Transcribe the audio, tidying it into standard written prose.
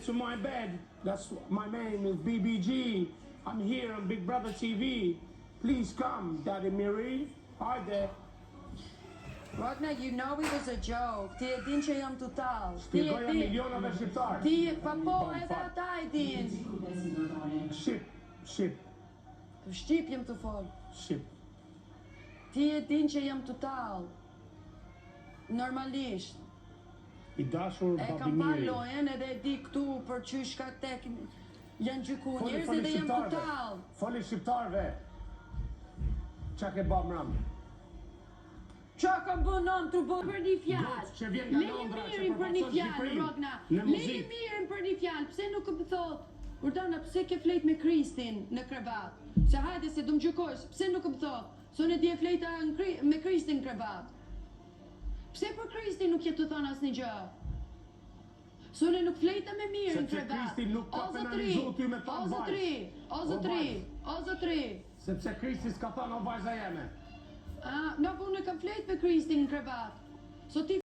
to my bed. My name is BBG. I'm here on Big Brother TV. Please come, Daddy Miri. Hi there. Ragnar, you know it was a joke. Ti e din që jam total. Shpjegoja milionave shqiptar. Ti, po, edhe ata e din. Shqip. Shqip jem të fol. Shqip. Ti e din që jam total. Normalisht. I dashur E babi kam pa Miri. lojen edhe e di këtu për çysh ka tek janë gjyku njerëz edhe jam total. Foli shqiptarve. Qa ke ba mram? Qa kam bën nën të bë për një fjalë. Që vjen nga Londra, që Mirin për një përfaqëson fjalë, Shqipërinë Ragna. në Leje muzikë. mirin për një fjalë. Pse nuk më thot? Urdana, pse ke flet me Kristin në krevat? Se hajde se du më gjykosh, pse nuk më thot? Se unë e di e flejta me Kristin në krevat. Pse për Kristin nuk je të thonë asnjë gjë? Se unë nuk flejta me mirë në Sepse krevat. Kristi nuk ka penalizuar ty me ta vajzë. O zotri. Sepse Kristi s'ka thënë o vajza jeme. Në punë kam flet me Kristin në krevat. So ti